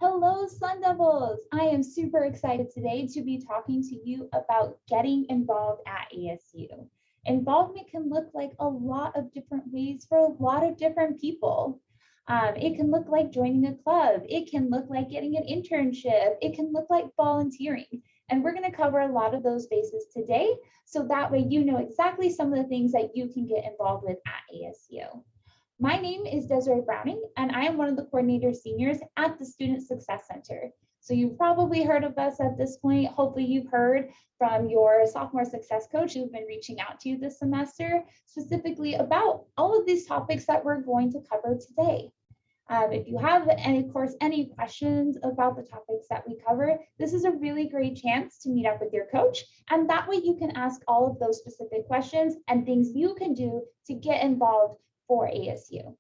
Hello, Sun Devils! I am super excited today to be talking to you about getting involved at ASU. Involvement can look like a lot of different ways for a lot of different people. It can look like joining a club. It can look like getting an internship. It can look like volunteering. And we're going to cover a lot of those bases today, so that way you know exactly some of the things that you can get involved with at ASU. My name is Desiree Browning, and I am one of the coordinator seniors at the Student Success Center. So you've probably heard of us at this point. Hopefully you've heard from your sophomore success coach who've been reaching out to you this semester, specifically about all of these topics that we're going to cover today. If you have any questions about the topics that we cover, this is a really great chance to meet up with your coach. And that way you can ask all of those specific questions and things you can do to get involved for ASU.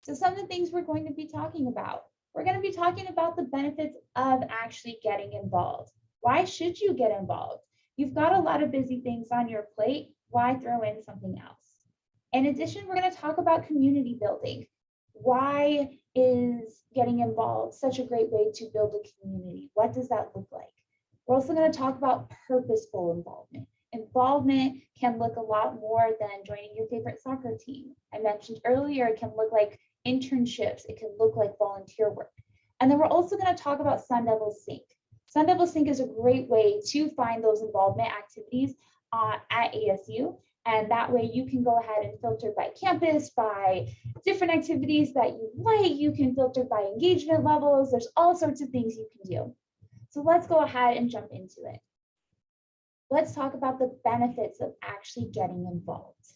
So some of the things we're going to be talking about. We're going to be talking about the benefits of actually getting involved. Why should you get involved? You've got a lot of busy things on your plate. Why throw in something else? In addition, we're going to talk about community building. Why is getting involved such a great way to build a community? What does that look like? We're also going to talk about purposeful involvement. Involvement can look a lot more than joining your favorite soccer team. I mentioned earlier, it can look like internships. It can look like volunteer work. And then we're also going to talk about Sun Devils Sync. Sun Devils Sync is a great way to find those involvement activities at ASU. And that way you can go ahead and filter by campus, by different activities that you like. You can filter by engagement levels. There's all sorts of things you can do. So let's go ahead and jump into it. Let's talk about the benefits of actually getting involved.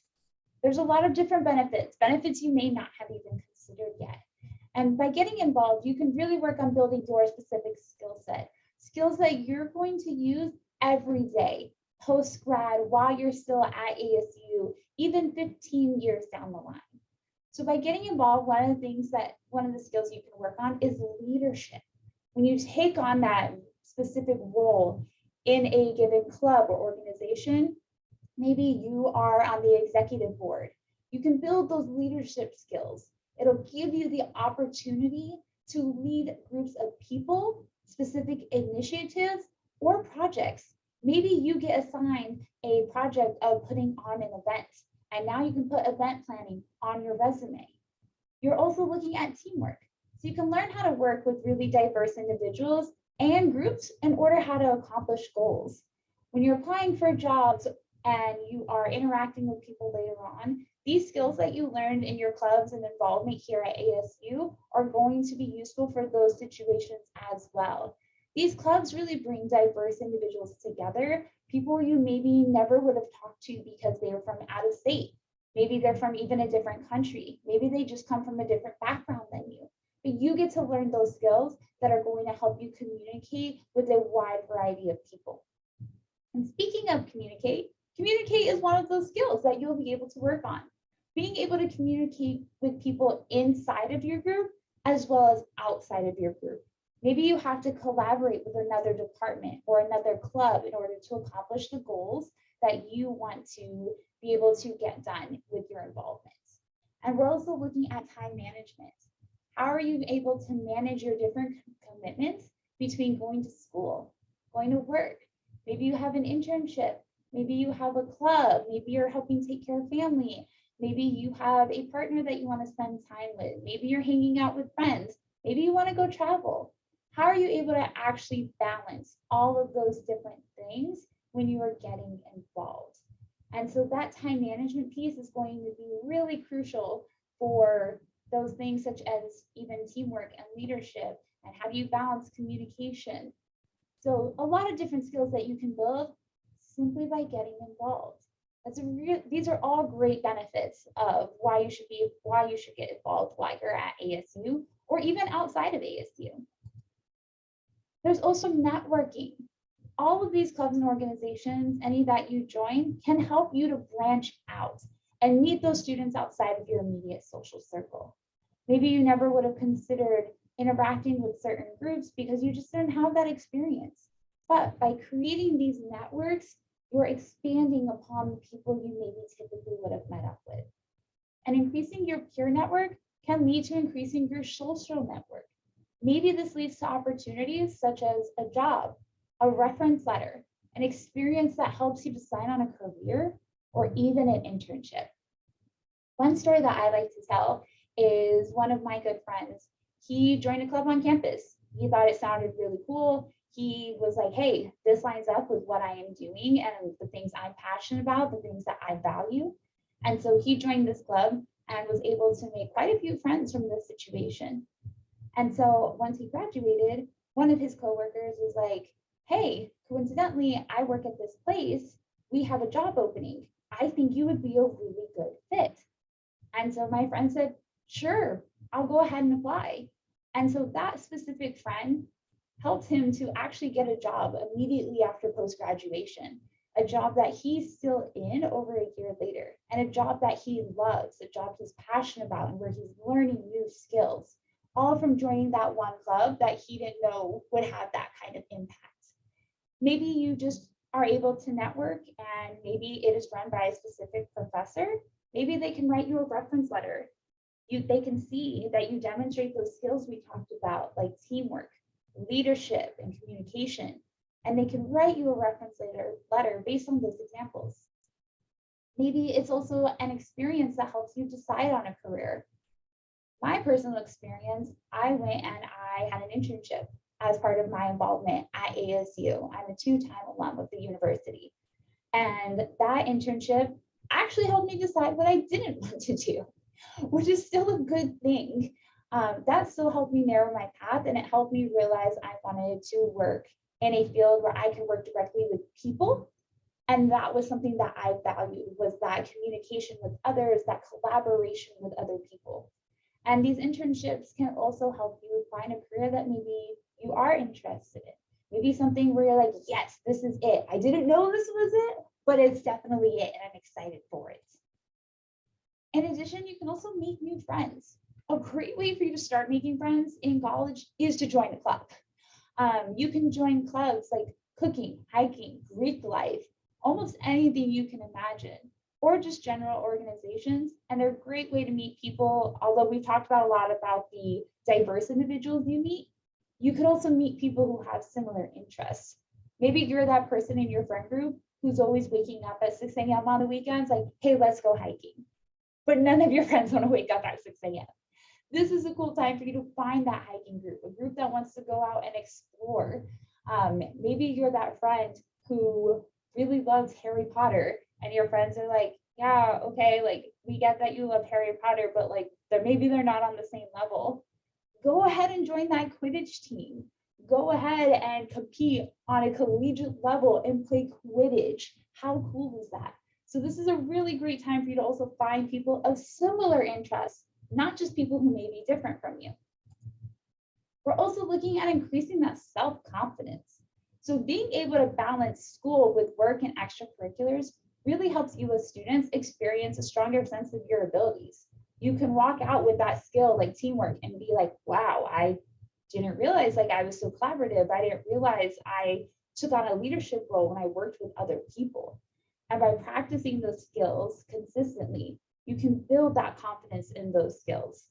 There's a lot of different benefits you may not have even considered yet. And by getting involved, you can really work on building your specific skill set, skills that you're going to use every day, post-grad, while you're still at ASU, even 15 years down the line. So by getting involved, one of the skills you can work on is leadership. When you take on that specific role in a given club or organization, maybe you are on the executive board. You can build those leadership skills. It'll give you the opportunity to lead groups of people, specific initiatives, or projects. Maybe you get assigned a project of putting on an event, and now you can put event planning on your resume. You're also looking at teamwork. So you can learn how to work with really diverse individuals and groups in order how to accomplish goals. When you're applying for jobs and you are interacting with people later on, these skills that you learned in your clubs and involvement here at ASU are going to be useful for those situations as well. These clubs really bring diverse individuals together, people you maybe never would have talked to because they were from out of state. Maybe they're from even a different country. Maybe they just come from a different background than you. But you get to learn those skills that are going to help you communicate with a wide variety of people. And speaking of communicate is one of those skills that you'll be able to work on. Being able to communicate with people inside of your group as well as outside of your group. Maybe you have to collaborate with another department or another club in order to accomplish the goals that you want to be able to get done with your involvement. And we're also looking at time management. How are you able to manage your different commitments between going to school, going to work? Maybe you have an internship. Maybe you have a club. Maybe you're helping take care of family. Maybe you have a partner that you want to spend time with. Maybe you're hanging out with friends. Maybe you want to go travel. How are you able to actually balance all of those different things when you are getting involved? And so that time management piece is going to be really crucial for those things such as even teamwork and leadership, and how do you balance communication. So a lot of different skills that you can build simply by getting involved. These are all great benefits of why you should get involved while you're at ASU or even outside of ASU. There's also networking. All of these clubs and organizations, any that you join, can help you to branch out and meet those students outside of your immediate social circle. Maybe you never would have considered interacting with certain groups because you just didn't have that experience. But by creating these networks, you're expanding upon the people you maybe typically would have met up with. And increasing your peer network can lead to increasing your social network. Maybe this leads to opportunities such as a job, a reference letter, an experience that helps you decide on a career, or even an internship. One story that I like to tell is one of my good friends. He joined a club on campus. He thought it sounded really cool. He was like, hey, this lines up with what I am doing and the things I'm passionate about, the things that I value. And so he joined this club and was able to make quite a few friends from this situation. And so once he graduated, one of his coworkers was like, hey, coincidentally, I work at this place. We have a job opening. I think you would be a really good fit. And so my friend said, sure, I'll go ahead and apply. And so that specific friend helped him to actually get a job immediately after post graduation, a job that he's still in over a year later, and a job that he loves, a job he's passionate about, and where he's learning new skills, all from joining that one club that he didn't know would have that kind of impact. Maybe you just are able to network and maybe it is run by a specific professor. Maybe they can write you a reference letter. They can see that you demonstrate those skills we talked about, like teamwork, leadership, and communication. And they can write you a reference letter based on those examples. Maybe it's also an experience that helps you decide on a career. My personal experience, I went and I had an internship as part of my involvement at ASU. I'm a two-time alum of the university. And that internship actually helped me decide what I didn't want to do, which is still a good thing. That still helped me narrow my path, and it helped me realize I wanted to work in a field where I could work directly with people. And that was something that I valued, was that communication with others, that collaboration with other people. And these internships can also help you find a career that maybe you are interested in. Maybe something where you're like, yes, this is it. I didn't know this was it, but it's definitely it, and I'm excited for it. In addition, you can also make new friends. A great way for you to start making friends in college is to join a club. You can join clubs like cooking, hiking, Greek life, almost anything you can imagine, or just general organizations. And they're a great way to meet people. Although we've talked about a lot about the diverse individuals you meet, you could also meet people who have similar interests. Maybe you're that person in your friend group who's always waking up at 6 a.m. on the weekends, like, hey, let's go hiking. But none of your friends want to wake up at 6 a.m. This is a cool time for you to find that hiking group, a group that wants to go out and explore. Maybe you're that friend who really loves Harry Potter, and your friends are like, yeah, okay, like we get that you love Harry Potter, but like maybe they're not on the same level. Go ahead and join that Quidditch team. Go ahead and compete on a collegiate level and play Quidditch. How cool is that? So this is a really great time for you to also find people of similar interests, not just people who may be different from you. We're also looking at increasing that self-confidence. So being able to balance school with work and extracurriculars really helps you as students experience a stronger sense of your abilities. You can walk out with that skill like teamwork and be like, wow, I didn't realize like I was so collaborative. I didn't realize I took on a leadership role when I worked with other people. And by practicing those skills consistently, you can build that confidence in those skills.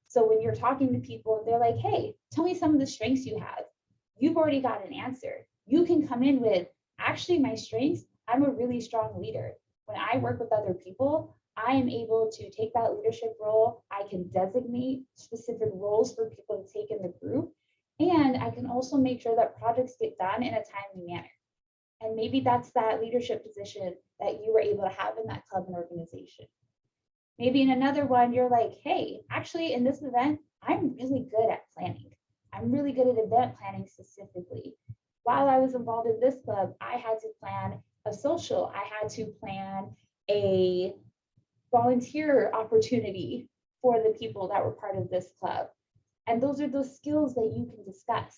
So when you're talking to people and they're like, hey, tell me some of the strengths you have, you've already got an answer. You can come in with, actually, my strengths, I'm a really strong leader. When I work with other people, I am able to take that leadership role. I can designate specific roles for people to take in the group. And I can also make sure that projects get done in a timely manner. And maybe that's that leadership position that you were able to have in that club and organization. Maybe in another one, you're like, hey, actually, in this event, I'm really good at planning. I'm really good at event planning specifically. While I was involved in this club, I had to plan a social. I had to plan a volunteer opportunity for the people that were part of this club. And those are those skills that you can discuss.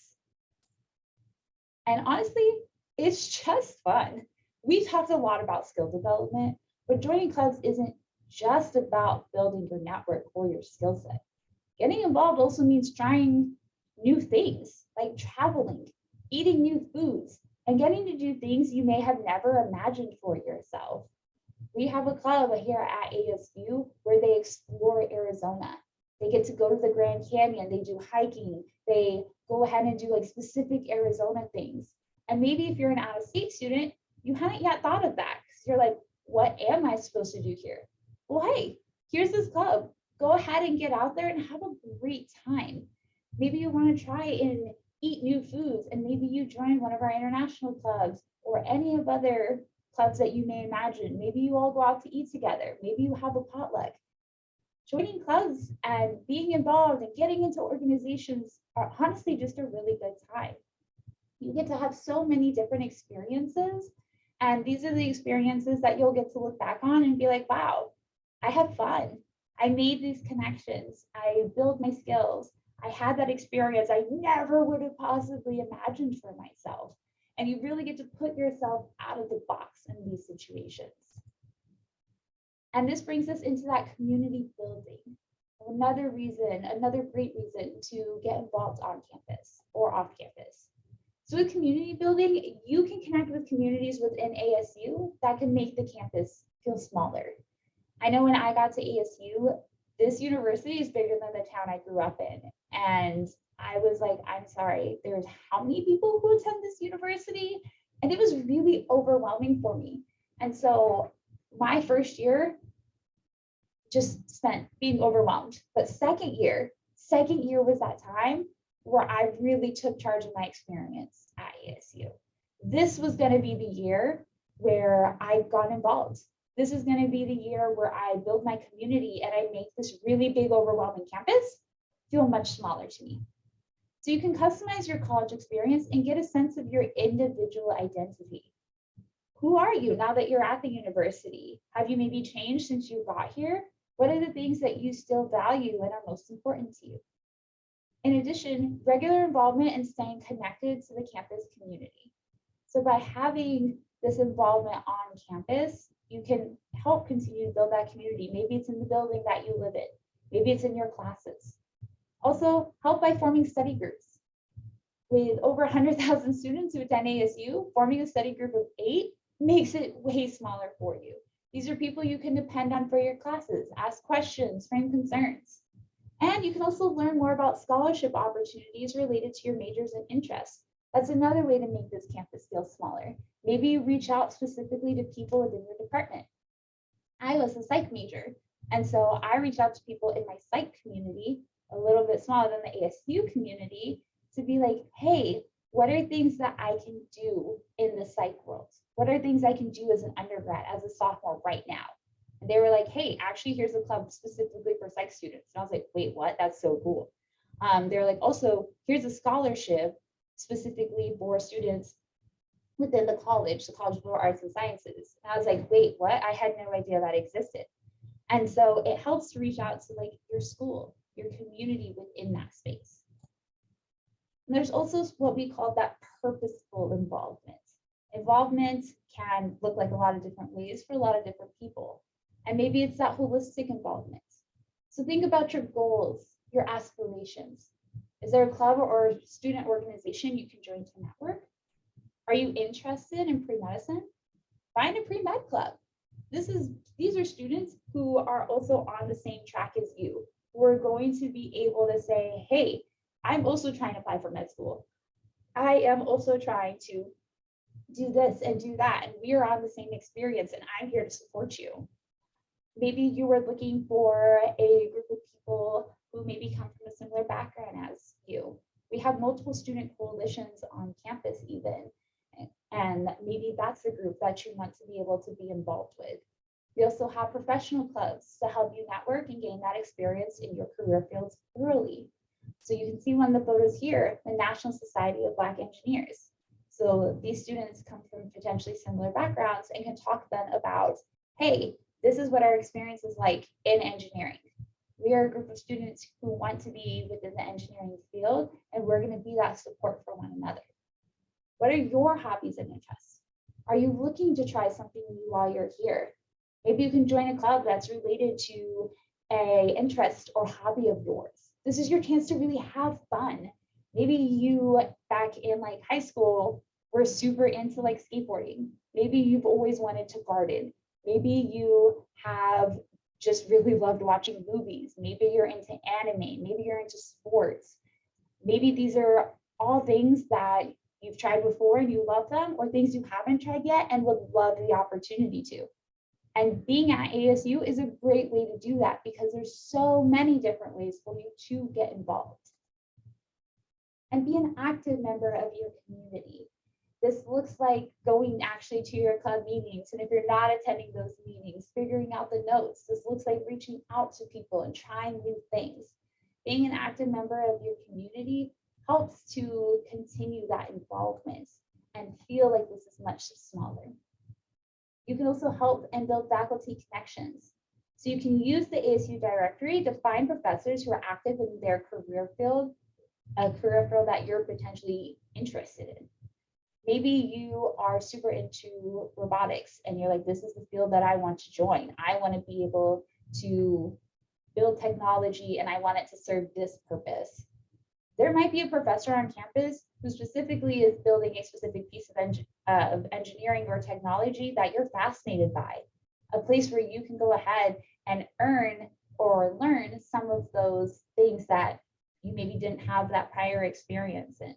And honestly, it's just fun. We talked a lot about skill development, but joining clubs isn't just about building your network or your skill set. Getting involved also means trying new things like traveling, eating new foods, and getting to do things you may have never imagined for yourself. We have a club here at ASU where they explore Arizona. They get to go to the Grand Canyon, they do hiking, they go ahead and do like specific Arizona things. And maybe if you're an out-of-state student, you haven't yet thought of that because you're like, what am I supposed to do here? Well, hey, here's this club. Go ahead and get out there and have a great time. Maybe you want to try and eat new foods, and maybe you join one of our international clubs or any of other clubs that you may imagine. Maybe you all go out to eat together. Maybe you have a potluck. Joining clubs and being involved and getting into organizations are honestly just a really good time. You get to have so many different experiences, and these are the experiences that you'll get to look back on and be like, wow, I had fun. I made these connections. I built my skills. I had that experience I never would have possibly imagined for myself. And you really get to put yourself out of the box in these situations. And this brings us into that community building. Another reason, another great reason to get involved on campus or off campus. So with community building, you can connect with communities within ASU that can make the campus feel smaller. I know when I got to ASU, this university is bigger than the town I grew up in. And I was like, I'm sorry, there's how many people who attend this university? And it was really overwhelming for me. And so my first year just spent being overwhelmed. But second year was that time where I really took charge of my experience at ASU. This was going to be the year where I got involved. This is going to be the year where I build my community and I make this really big, overwhelming campus feel much smaller to me. So you can customize your college experience and get a sense of your individual identity. Who are you now that you're at the university? Have you maybe changed since you got here? What are the things that you still value and are most important to you? In addition, regular involvement and staying connected to the campus community. So by having this involvement on campus, you can help continue to build that community. Maybe it's in the building that you live in. Maybe it's in your classes. Also, help by forming study groups. With over 100,000 students who attend ASU, forming a study group of 8 makes it way smaller for you. These are people you can depend on for your classes, ask questions, frame concerns. And you can also learn more about scholarship opportunities related to your majors and interests. That's another way to make this campus feel smaller. Maybe you reach out specifically to people within your department. I was a psych major, and so I reached out to people in my psych community, a little bit smaller than the ASU community, to be like, hey, what are things that I can do in the psych world? What are things I can do as an undergrad, as a sophomore right now? And they were like, hey, actually, here's a club specifically for psych students. And I was like, wait, what? That's so cool. They're like, also, here's a scholarship specifically for students within the College of Liberal Arts and Sciences. And I was like, wait, what? I had no idea that existed. And so it helps to reach out to like your school, your community within that space. And there's also what we call that purposeful involvement. Involvement can look like a lot of different ways for a lot of different people. And maybe it's that holistic involvement. So think about your goals, your aspirations. Is there a club or student organization you can join to network? Are you interested in pre-medicine? Find a pre-med club. These are students who are also on the same track as you, who are going to be able to say, hey, I'm also trying to apply for med school. I am also trying to do this and do that. And we are on the same experience and I'm here to support you. Maybe you were looking for a group of people who maybe come from a similar background as you. We have multiple student coalitions on campus even. And maybe that's the group that you want to be able to be involved with. We also have professional clubs to help you network and gain that experience in your career fields early. So you can see one of the photos here, the National Society of Black Engineers. So these students come from potentially similar backgrounds and can talk then about, hey, this is what our experience is like in engineering. We are a group of students who want to be within the engineering field, and we're going to be that support for one another. What are your hobbies and interests? Are you looking to try something new while you're here? Maybe you can join a club that's related to an interest or hobby of yours. This is your chance to really have fun. Maybe you back in like high school were super into like skateboarding. Maybe you've always wanted to garden. Maybe you have just really loved watching movies. Maybe you're into anime, maybe you're into sports. Maybe these are all things that you've tried before and you love them, or things you haven't tried yet and would love the opportunity to. And being at ASU is a great way to do that because there's so many different ways for you to get involved. And be an active member of your community. This looks like going actually to your club meetings. And if you're not attending those meetings, figuring out the notes. This looks like reaching out to people and trying new things. Being an active member of your community helps to continue that involvement and feel like this is much smaller. You can also help and build faculty connections. So you can use the ASU directory to find professors who are active in their career field, a career field that you're potentially interested in. Maybe you are super into robotics and you're like, this is the field that I want to join. I want to be able to build technology and I want it to serve this purpose. There might be a professor on campus who specifically is building a specific piece of engineering or technology that you're fascinated by, a place where you can go ahead and earn or learn some of those things that you maybe didn't have that prior experience in.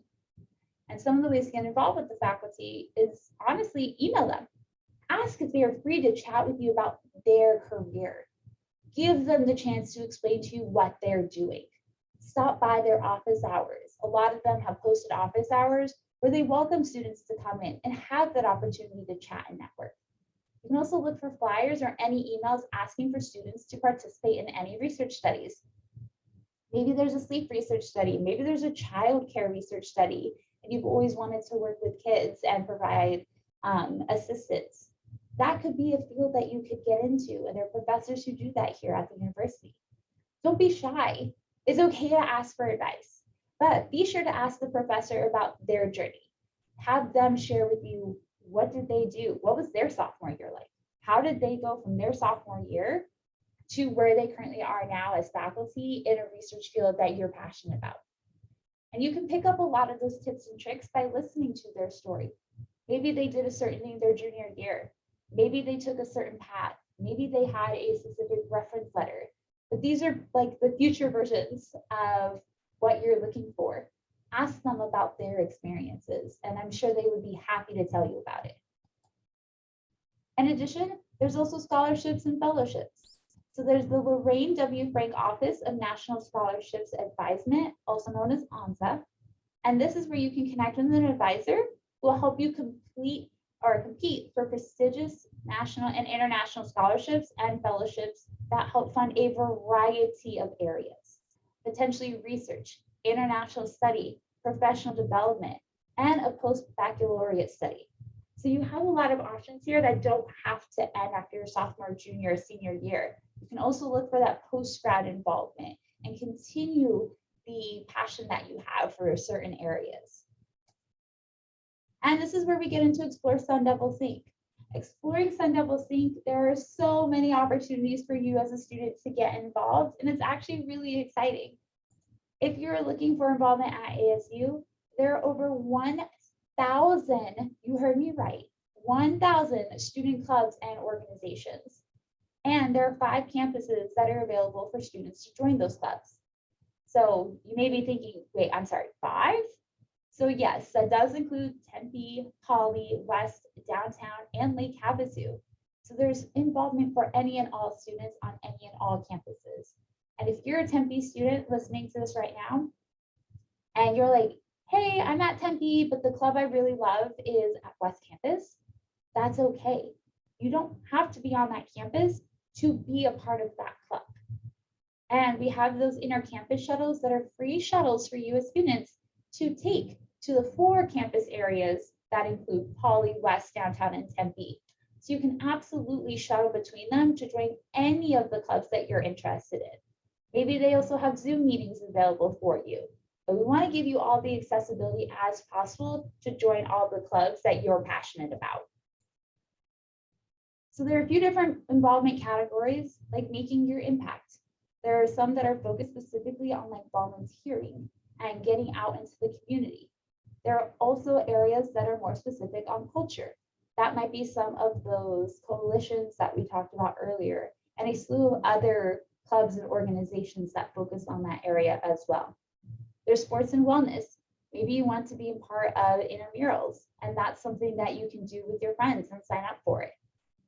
And some of the ways to get involved with the faculty is honestly email them. Ask if they are free to chat with you about their career. Give them the chance to explain to you what they're doing. Stop by their office hours. A lot of them have posted office hours where they welcome students to come in and have that opportunity to chat and network. You can also look for flyers or any emails asking for students to participate in any research studies. Maybe there's a sleep research study, maybe there's a child care research study, and you've always wanted to work with kids and provide assistance. That could be a field that you could get into, and there are professors who do that here at the university. Don't be shy. It's okay to ask for advice, but be sure to ask the professor about their journey. Have them share with you, what did they do? What was their sophomore year like? How did they go from their sophomore year to where they currently are now as faculty in a research field that you're passionate about? And you can pick up a lot of those tips and tricks by listening to their story. Maybe they did a certain thing their junior year. Maybe they took a certain path. Maybe they had a specific reference letter. But these are like the future versions of what you're looking for. Ask them about their experiences, and I'm sure they would be happy to tell you about it. In addition, there's also scholarships and fellowships. So there's the Lorraine W. Frank Office of National Scholarships Advisement, also known as ONSA. And this is where you can connect with an advisor who will help you compete for prestigious national and international scholarships and fellowships that help fund a variety of areas, potentially research, international study, professional development, and a post-baccalaureate study. So you have a lot of options here that don't have to end after your sophomore, junior, or senior year. You can also look for that post-grad involvement and continue the passion that you have for certain areas. And this is where we get into Explore Sun Devil Think. Exploring Sun Devil Think, there are so many opportunities for you as a student to get involved, and it's actually really exciting. If you're looking for involvement at ASU, there are over 1,000, you heard me right, 1,000 student clubs and organizations. And there are 5 campuses that are available for students to join those clubs. So you may be thinking, wait, I'm sorry, 5? So yes, that does include Tempe, Poly, West, Downtown, and Lake Havasu. So there's involvement for any and all students on any and all campuses. And if you're a Tempe student listening to this right now, and you're like, hey, I'm at Tempe, but the club I really love is at West Campus, that's okay. You don't have to be on that campus to be a part of that club. And we have those inter-campus shuttles that are free shuttles for you as students to take to the 4 campus areas that include Poly, West, Downtown, and Tempe. So you can absolutely shuttle between them to join any of the clubs that you're interested in. Maybe they also have Zoom meetings available for you, but we want to give you all the accessibility as possible to join all the clubs that you're passionate about. So there are a few different involvement categories, like making your impact. There are some that are focused specifically on like volunteering and getting out into the community. There are also areas that are more specific on culture. That might be some of those coalitions that we talked about earlier and a slew of other clubs and organizations that focus on that area as well. There's sports and wellness. Maybe you want to be a part of intramurals, and that's something that you can do with your friends and sign up for it.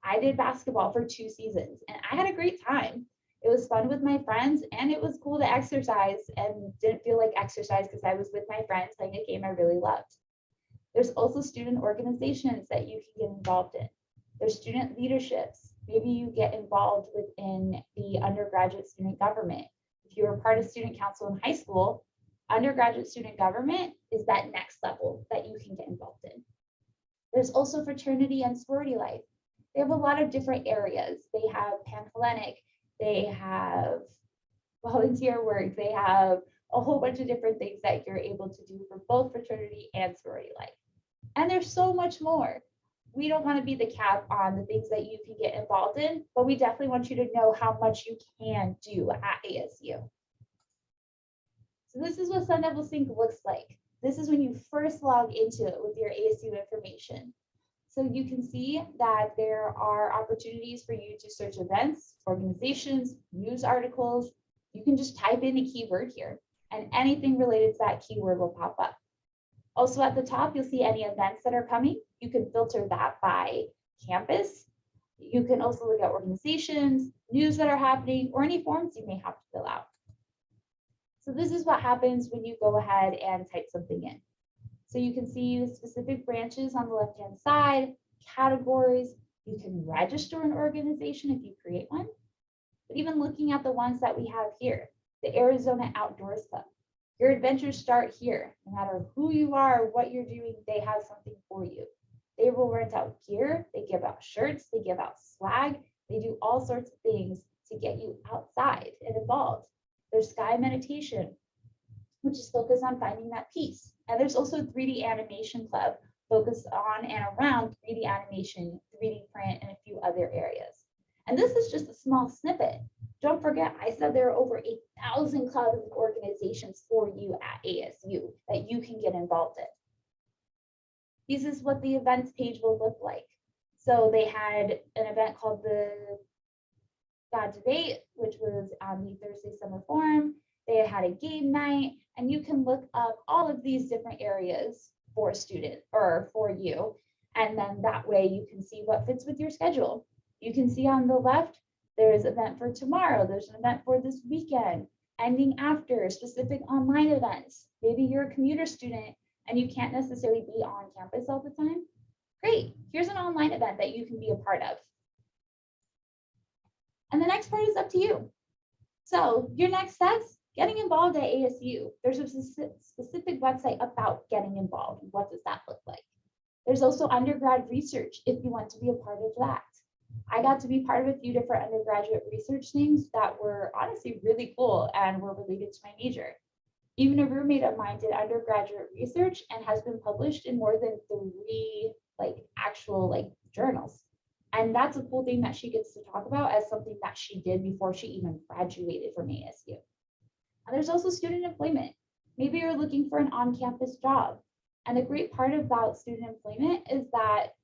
I did basketball for 2 seasons and I had a great time. It was fun with my friends and it was cool to exercise and didn't feel like exercise because I was with my friends playing a game I really loved. There's also student organizations that you can get involved in. There's student leaderships. Maybe you get involved within the undergraduate student government. If you were part of student council in high school, undergraduate student government is that next level that you can get involved in. There's also fraternity and sorority life. They have a lot of different areas. They have Panhellenic, they have volunteer work, they have a whole bunch of different things that you're able to do for both fraternity and sorority life. And there's so much more. We don't want to be the cap on the things that you can get involved in, but we definitely want you to know how much you can do at ASU. So this is what Sun Devil Sync looks like. This is when you first log into it with your ASU information. So you can see that there are opportunities for you to search events, organizations, news articles. You can just type in a keyword here and anything related to that keyword will pop up. Also at the top, you'll see any events that are coming. You can filter that by campus. You can also look at organizations, news that are happening, or any forms you may have to fill out. So this is what happens when you go ahead and type something in. So you can see specific branches on the left-hand side, categories. You can register an organization if you create one. But even looking at the ones that we have here, the Arizona Outdoors Club, your adventures start here. No matter who you are, what you're doing, they have something for you. They will rent out gear, they give out shirts, they give out swag, they do all sorts of things to get you outside and involved. There's Sky Meditation, which is focused on finding that peace. And there's also 3D Animation Club focused on and around 3D animation, 3D print, and a few other areas. And this is just a small snippet. Don't forget, I said there are over 8,000 clubs and organizations for you at ASU that you can get involved in. This is what the events page will look like. So they had an event called the God Debate, which was on the Thursday Summer Forum. They had a game night, and you can look up all of these different areas for a student or for you. And then that way you can see what fits with your schedule. You can see on the left, there's an event for tomorrow. There's an event for this weekend, ending after, specific online events. Maybe you're a commuter student and you can't necessarily be on campus all the time. Great, here's an online event that you can be a part of. And the next part is up to you. So your next steps, getting involved at ASU. There's a specific website about getting involved. What does that look like? There's also undergrad research if you want to be a part of that. I got to be part of a few different undergraduate research things that were honestly really cool and were related to my major. Even a roommate of mine did undergraduate research and has been published in more than 3 actual journals. And that's a cool thing that she gets to talk about as something that she did before she even graduated from ASU. And there's also student employment. Maybe you're looking for an on-campus job. And the great part about student employment is that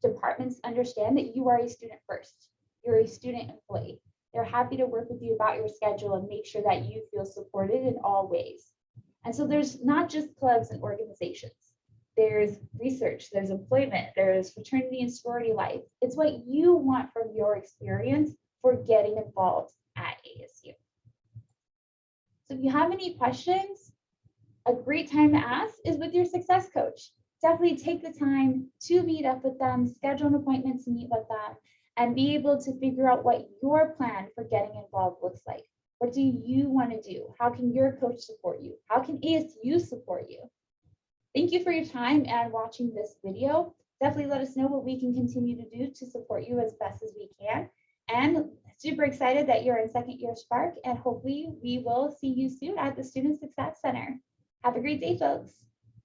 departments understand that you are a student first. You're a student employee. They're happy to work with you about your schedule and make sure that you feel supported in all ways. And so there's not just clubs and organizations. There's research, there's employment, there's fraternity and sorority life. It's what you want from your experience for getting involved at ASU. So if you have any questions, a great time to ask is with your success coach. Definitely take the time to meet up with them, schedule an appointment to meet with them, and be able to figure out what your plan for getting involved looks like. What do you want to do? How can your coach support you? How can ASU support you? Thank you for your time and watching this video. Definitely let us know what we can continue to do to support you as best as we can. And super excited that you're in second year Spark, and hopefully we will see you soon at the Student Success Center. Have a great day, folks.